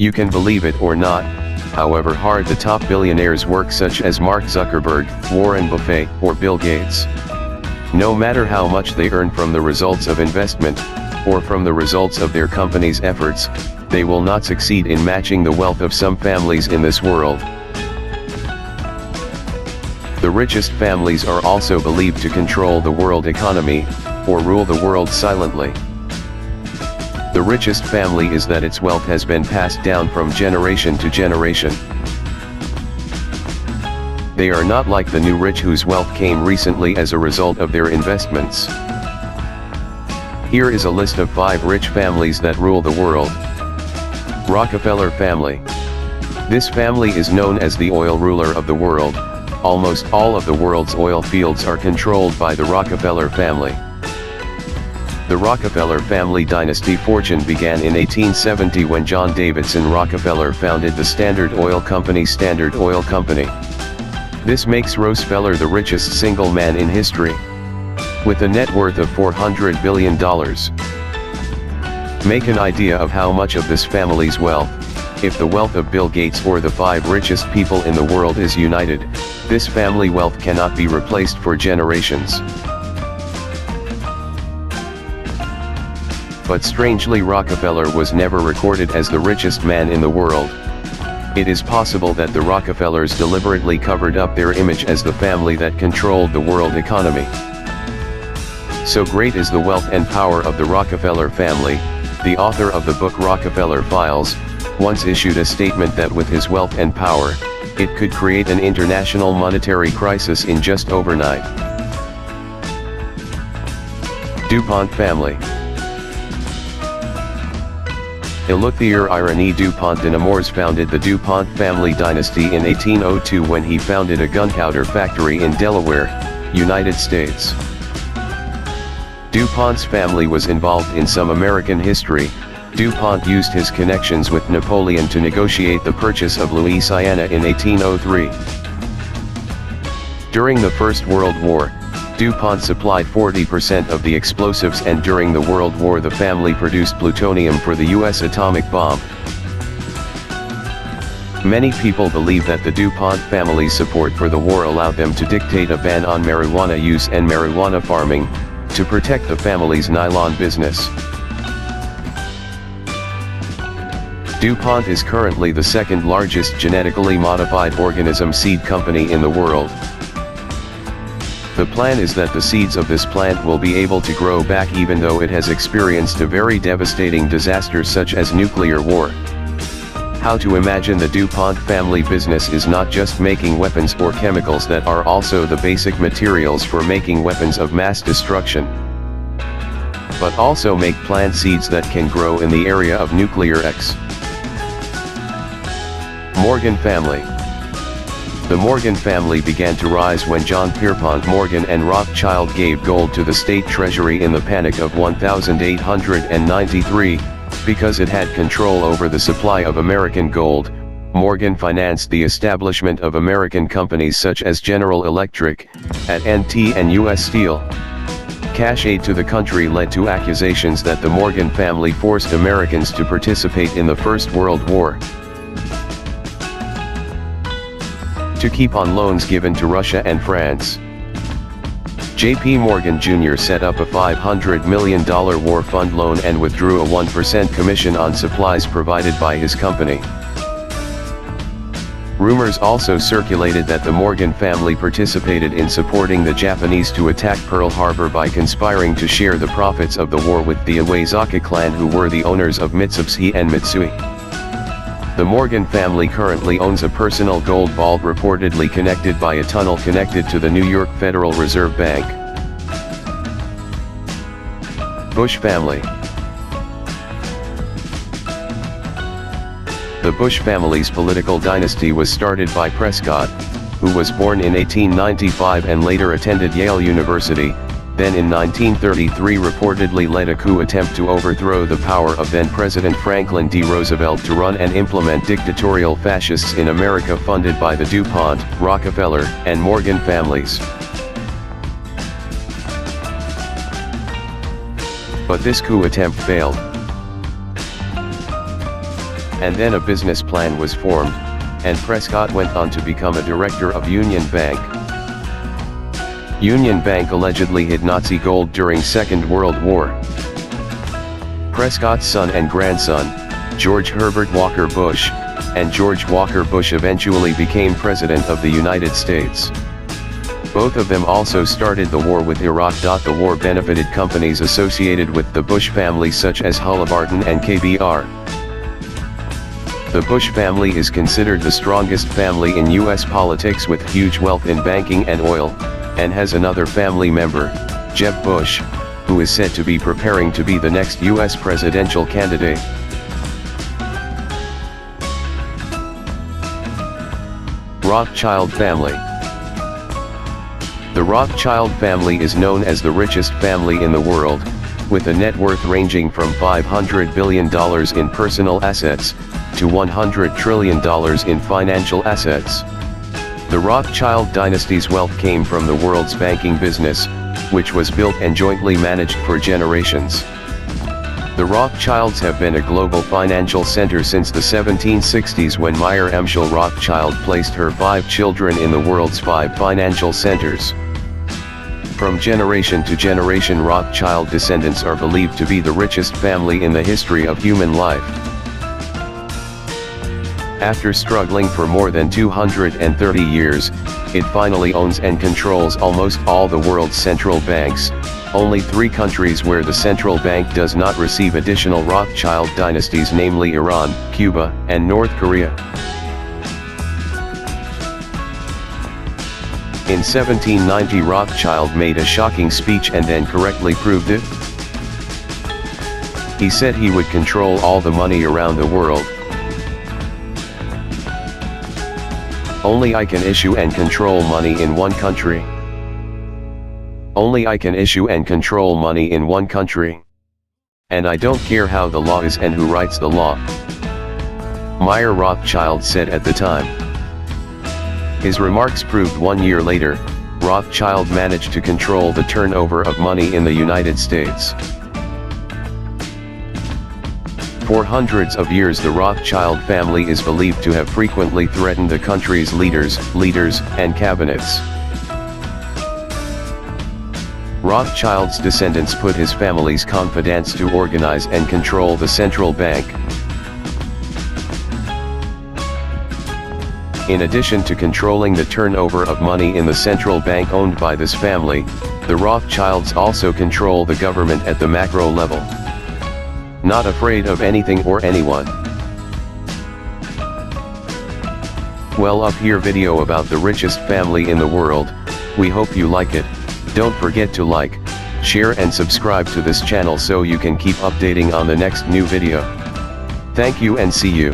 You can believe it or not, however hard the top billionaires work, such as Mark Zuckerberg, Warren Buffett, or Bill Gates. No matter how much they earn from the results of investment, or from the results of their company's efforts, they will not succeed in matching the wealth of some families in this world. The richest families are also believed to control the world economy, or rule the world silently. The richest family is that its wealth has been passed down from generation to generation. They are not like the new rich whose wealth came recently as a result of their investments. Here is a list of 5 rich families that rule the world. Rockefeller family. This family is known as the oil ruler of the world. Almost all of the world's oil fields are controlled by the Rockefeller family. The Rockefeller family dynasty fortune began in 1870 when John Davidson Rockefeller founded the Standard Oil Company. This makes Rockefeller the richest single man in history, with a net worth of $400 billion. Make an idea of how much of this family's wealth. If the wealth of Bill Gates or the 5 richest people in the world is united, this family wealth cannot be replaced for generations. But strangely, Rockefeller was never recorded as the richest man in the world. It is possible that the Rockefellers deliberately covered up their image as the family that controlled the world economy. So great is the wealth and power of the Rockefeller family, the author of the book Rockefeller Files once issued a statement that with his wealth and power, it could create an international monetary crisis in just overnight. DuPont family. Eleuthère Irénée DuPont de Nemours founded the DuPont family dynasty in 1802 when he founded a gunpowder factory in Delaware, United States. DuPont's family was involved in some American history. DuPont used his connections with Napoleon to negotiate the purchase of Louisiana in 1803. During the First World War, DuPont supplied 40% of the explosives, and during the World War the family produced plutonium for the U.S. atomic bomb. Many people believe that the DuPont family's support for the war allowed them to dictate a ban on marijuana use and marijuana farming, to protect the family's nylon business. DuPont is currently the second largest genetically modified organism seed company in the world. The plan is that the seeds of this plant will be able to grow back even though it has experienced a very devastating disaster such as nuclear war. How to imagine the DuPont family business is not just making weapons or chemicals that are also the basic materials for making weapons of mass destruction, but also make plant seeds that can grow in the area of nuclear X. Morgan family. The Morgan family began to rise when John Pierpont Morgan and Rothschild gave gold to the state treasury in the Panic of 1893, because it had control over the supply of American gold. Morgan financed the establishment of American companies such as General Electric, AT&T and U.S. Steel. Cash aid to the country led to accusations that the Morgan family forced Americans to participate in the First World War, to keep on loans given to Russia and France. J.P. Morgan Jr. set up a $500 million war fund loan and withdrew a 1% commission on supplies provided by his company. Rumors also circulated that the Morgan family participated in supporting the Japanese to attack Pearl Harbor by conspiring to share the profits of the war with the Iwasaki clan, who were the owners of Mitsubishi and Mitsui. The Morgan family currently owns a personal gold vault reportedly connected by a tunnel connected to the New York Federal Reserve Bank. Bush family. The Bush family's political dynasty was started by Prescott, who was born in 1895 and later attended Yale University, then in 1933 reportedly led a coup attempt to overthrow the power of then-President Franklin D. Roosevelt to run and implement dictatorial fascists in America funded by the DuPont, Rockefeller, and Morgan families. But this coup attempt failed. and then a business plan was formed, and Prescott went on to become a director of Union Bank. Union Bank allegedly hid Nazi gold during Second World War. Prescott's son and grandson, George Herbert Walker Bush, and George Walker Bush eventually became President of the United States. Both of them also started the war with Iraq. The war benefited companies associated with the Bush family such as Halliburton and KBR. The Bush family is considered the strongest family in U.S. politics with huge wealth in banking and oil, and has another family member, Jeb Bush, who is said to be preparing to be the next U.S. presidential candidate. Rothschild family. The Rothschild family is known as the richest family in the world, with a net worth ranging from $500 billion in personal assets, to $100 trillion in financial assets. The Rothschild dynasty's wealth came from the world's banking business, which was built and jointly managed for generations. The Rothschilds have been a global financial center since the 1760s, when Meyer Emschel Rothschild placed her 5 children in the world's 5 financial centers. From generation to generation, Rothschild descendants are believed to be the richest family in the history of human life. After struggling for more than 230 years, it finally owns and controls almost all the world's central banks. Only 3 countries where the central bank does not receive additional Rothschild dynasties, namely Iran, Cuba, and North Korea. In 1790, Rothschild made a shocking speech and then correctly proved it. He said he would control all the money around the world. Only I can issue and control money in one country. Only I can issue and control money in one country. And I don't care how the law is and who writes the law. Meyer Rothschild said at the time. His remarks proved 1 year later, Rothschild managed to control the turnover of money in the United States. For hundreds of years, the Rothschild family is believed to have frequently threatened the country's leaders, and cabinets. Rothschild's descendants put his family's confidants to organize and control the central bank. In addition to controlling the turnover of money in the central bank owned by this family, the Rothschilds also control the government at the macro level. Not afraid of anything or anyone. Well, up here video about the richest family in the world. We hope you like it. Don't forget to like, share and subscribe to this channel so you can keep updating on the next new video. Thank you and see you.